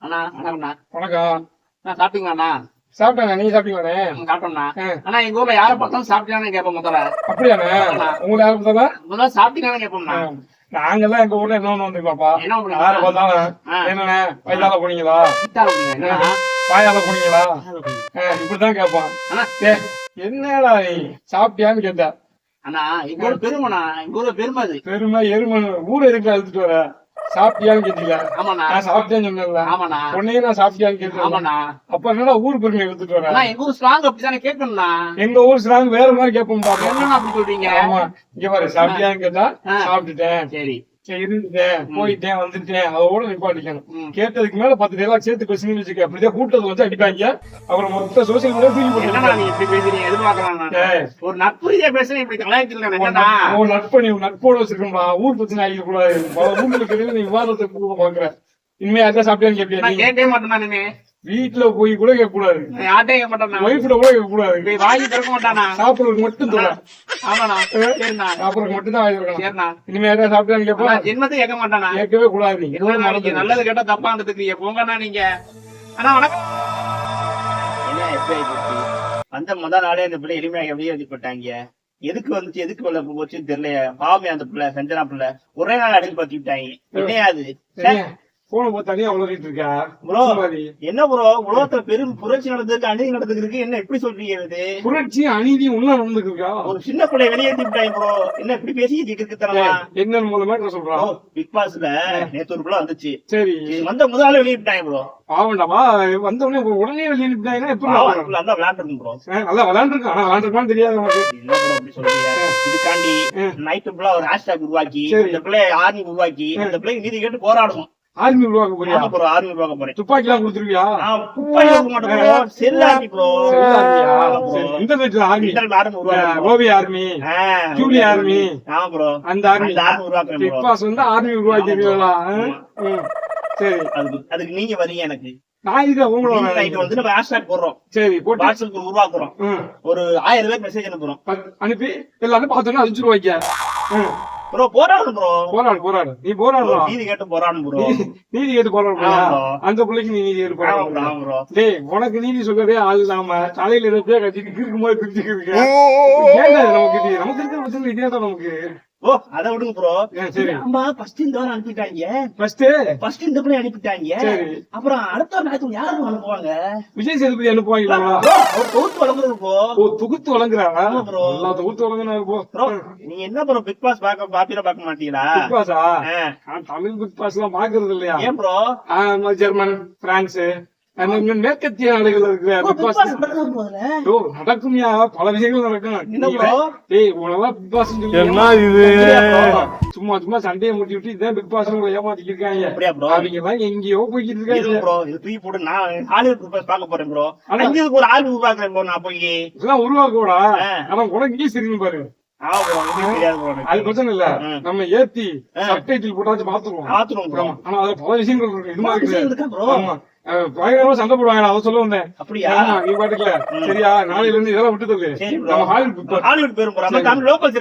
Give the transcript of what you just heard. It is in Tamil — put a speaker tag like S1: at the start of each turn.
S1: அண்ணா அண்ணா
S2: வணக்கம்.
S1: நான் சாப்பிட்டீங்களாண்ணா?
S2: சாப்பிட்டாங்க. நீங்க சாப்பிட்டீங்களாண்ணே?
S1: சாப்பிட்டோம்ண்ணா. ஆனா எங்க ஊர்ல யாரை பார்த்தாலும் சாப்பிட்டீங்கன்னு கேட்போம். முதல்ல
S2: அப்படியாண்ணே? உங்களுக்கு யாரு பார்த்தா
S1: முதல்ல சாப்பிட்டீங்கன்னு கேட்போம்ண்ணா.
S2: நாங்கெல்லாம் எங்க ஊர்ல என்ன வந்து பாப்பா,
S1: என்ன
S2: யாரை பார்த்தாலும் என்னண்ணே வயதால போனீங்களா, வாயால போனீங்களா, இப்படிதான் கேட்பான். என்னடா நீ சாப்பிட்டியான்னு கேட்டா,
S1: அண்ணா எங்க ஊர் பெருமைண்ணா, எங்க ஊர்ல பெருமை. அது
S2: பெருமை எருமை ஊரை எதுக்கு அழுத்துட்டு வர? சாப்பிட்டியான்னு கேட்டீங்க.
S1: ஆமாண்ணா.
S2: நான் சாப்பிட்டேன்னு சொன்னேன்ல.
S1: ஆமாண்ணா.
S2: உன்னையே நான் சாப்பிட்டியான்னு கேட்டேன்.
S1: ஆமாண்ணா.
S2: அப்ப என்னடா ஊர் பெருமை எடுத்துட்டு வர?
S1: எங்க ஊர் ஸ்ட்ராங் அப்படித்தானே கேட்கணும்ண்ணா.
S2: எங்க ஊர் ஸ்ட்ராங் வேற மாதிரி கேட்போம் பாப்பா.
S1: என்னண்ணா அப்படி சொல்றீங்க?
S2: ஆமா, இங்க பாரு, சாப்பிட்டியான்னு கேட்டா சாப்பிட்டுட்டேன்,
S1: சரி
S2: இருந்துட்டேன், போயிட்டேன், வந்துட்டேன், அதோட நிப்பாட்டிக்கணும். கேட்டதுக்கு மேல 10 டைலாக் சேர்த்து பேசுன்னு வச்சுக்க, அப்படிதான் கூட்டத்தை வச்சு அடிப்பாங்க. அப்புறம் மொத்த சோசியல் மீடியா தூக்கி போட்டு
S1: நீ இப்படி பேசுறீங்க எதிர்பார்க்கலாம். ஒரு நட்புரியா பேசுறேன், இப்படி கலாய்ச்சிருக்கேன்.
S2: உன் நட்பை நீ நட்போட வச்சிருக்கா, ஊர் பிரச்சனை ஆகிக்க கூடாது. பல ஊர்களுக்கு நீ விவாதத்தை பாக்குற. இனிமே அதான் சாப்பிட்டியான்னு கேட்பியா?
S1: கேட்கவே மாட்டேன்.
S2: வீட்டுல போய் கூட கேட்க கூடாது,
S1: யார்ட்டே கேட்க மாட்டேன்.
S2: ஒய்ஃப்ல கூட கேட்க கூடாது.
S1: வாங்கி திறக்க மாட்டானா?
S2: சாப்பிடுறதுக்கு மட்டும் தோணும்.
S1: ஆமாண்ணா. சரிண்ணா.
S2: சாப்பிடுறதுக்கு மட்டும் தான் வாங்கி
S1: சரிண்ணா.
S2: இருக்கணும். இனிமே அதான் சாப்பிட்டியான்னு கேட்பா?
S1: ஜென்மத்தை கேட்க மாட்டானா?
S2: கேட்கவே கூடாது.
S1: நீங்க நல்லது கேட்டா தப்பான்றதுக்கு போங்கண்ணா. நீங்க அண்ணா வணக்கம். என்ன எப்படி ஆயிடுச்சு? வந்த முதல் நாளே அந்த பிள்ளை எளிமையாக எப்படியே எழுதி போட்டாங்க. எதுக்கு வந்துச்சு, எதுக்கு வெள்ள போச்சுன்னு தெரியல. பாவமே அந்த பிள்ளை, சஞ்சனா பிள்ளை ஒரே நாள் அடிச்சு பத்தி விட்டாங்க. என்னையாது
S2: போன போ தனியா உளறிட்டு இருக்கா
S1: ப்ரோ? என்ன ப்ரோ, உலகத்துல பெரும் புரட்சி நடந்திருக்கு, அநீதி நடந்துருக்கு. என்ன எப்படி சொல்றீங்க? இது
S2: புரட்சி அநீதி உள்ள நடந்துட்டு இருக்கா?
S1: ஒரு சின்ன பிள்ளை வெளியேற்றி விட்டாங்க ப்ரோ. என்ன இப்படி பேசிக்கிட்டு இருக்கு தரமா?
S2: என்ன மூலமா சொல்றான்?
S1: பிக் பாஸ்ல நேத்து ஒரு பிள்ளை வந்துச்சு.
S2: சரி,
S1: வந்த முதல்ல வெளியே விட்டாங்க ப்ரோ.
S2: பாவண்டாமா, வந்த உடனே வெளியே விட்டாங்கன்னா எப்படி
S1: விளையாண்டு ப்ரோ?
S2: நல்லா விளையாண்டுருக்கான். ஆனா விளையாண்டுருக்கான்னு தெரியாது நமக்கு.
S1: என்ன ப்ரோ அப்படி சொல்றீங்க? இதுக்காண்டி நைட்டு ஃபுல்லா ஒரு ஹேஷ்டாக் உருவாக்கி, இந்த பிள்ளை ஆர்மி உருவாக்கி, இந்த பிள்ளைக்கு நீதி கேட்டு போராடணும்.
S2: ஆர்மி உருவாக்க போறியா?
S1: ஆர்மி உருவாக்க போறேன்.
S2: துப்பாக்கி எல்லாம் கொடுத்துருவியா?
S1: துப்பாக்கி கொடுக்க மாட்டோம். செல் ஆர்மி ப்ரோ.
S2: இன்டர்நெட்ல ஆர்மி,
S1: ஆர்மி உருவாக்க,
S2: ஓவி ஆர்மி, ஜூலி ஆர்மி.
S1: ஆமா ப்ரோ,
S2: அந்த ஆர்மி
S1: உருவாக்குறேன்.
S2: பிக் பாஸ் வந்து ஆர்மி உருவாக்கிருக்கீங்களா? சரி,
S1: அதுக்கு நீங்க வரீங்க. எனக்கு
S2: நான் இதுல உங்களோட
S1: வந்து நம்ம ஹேஷ்டாக் போடுறோம்.
S2: சரி, போட்டு
S1: வாட்ஸ்அப் உருவாக்குறோம். ஒரு 1000 பேருக்கு மெசேஜ் அனுப்புறோம்.
S2: அனுப்பி எல்லாரும் பார்த்தோன்னா அழிச்சிருவாங்க.
S1: ப்ரோ போராடும் ப்ரோ.
S2: போராடு நீ போராடுறா.
S1: நீதி கேட்டு போராடும் ப்ரோ.
S2: நீதி கேட்டு போராடுறா. அந்த பிள்ளைக்கு நீ நீதி கேட்டு போராடுறா. டேய், உனக்கு நீதி சொல்லவே ஆள் நாம தலையில இருந்தே கட்டிட்டு இருக்கும்போது பிரிச்சுக்கிறீங்க. ஏன்டா நமக்கு இருக்கிற பிரச்சனை இதேதான் நமக்கு.
S1: ஓ அத விடுங்க ப்ரோ.
S2: சரி,
S1: அம்மா ஃபர்ஸ்ட் இந்த வாரம் அனுப்பிட்டாங்க. ஃபர்ஸ்ட் இந்த பிள்ளை அனுப்பிட்டாங்க. அப்புறம் அடுத்த மேட்ச் யாரும் அனுப்புவாங்க?
S2: விஜய் சேதுபதி அனுப்புவாங்களா?
S1: அவர் தொகுத்து வழங்குறது ப்ரோ.
S2: தொகுத்து வழங்குறாங்க ப்ரோ. எல்லாம் தொகுத்து வழங்குறாங்க ப்ரோ.
S1: நீங்க என்ன ப்ரோ பிக் பாஸ் பார்க்க மாட்டீங்களா?
S2: பிக் பாஸா? தமிழ் பிக் பாஸ் எல்லாம் பாக்குறது இல்லையா?
S1: ஏன் ப்ரோ?
S2: ஜெர்மன், பிரான்ஸ், மேற்கத்திய நாடுகள் இருக்கிற பிக் பாஸ் நடக்கும்யா. பல விஷயங்கள் நடக்கும். சும்மா சும்மா சண்டையை முடிச்சு விட்டு இதான் பிக் பாஸ் ஏமாத்திட்டு இருக்காங்க. அவங்க எல்லாம் எங்கேயோ போய்கிட்டு இருக்காங்க.
S1: நான் ஹாலிவுட் பிக் பாஸ் பார்க்க போறேன் ப்ரோ. அஞ்சதுக்கு ஒரு ஆள் உருவாக்குறேன் ப்ரோ. நான் போய்
S2: இதெல்லாம் உருவாக்க கூட. ஆனா உனக்கு இங்கே சரின்னு பாரு. அது பிரச்சனை இல்ல, நம்ம ஏத்தி சப்டைட்டில் போட்டாச்சு பாத்துருவோம். ஆனா அதுல பல விஷயங்கள் இருக்கு. இது மாதிரி பயங்கரமா சண்டை போடுவாங்க. அதை சொல்ல வந்தேன். அப்படியா? நீ பாட்டுக்கல. சரியா? நாளையில இருந்து இதெல்லாம் விட்டு தள்ளு. நம்ம ஹாலிவுட் பேரும் லோக்கல்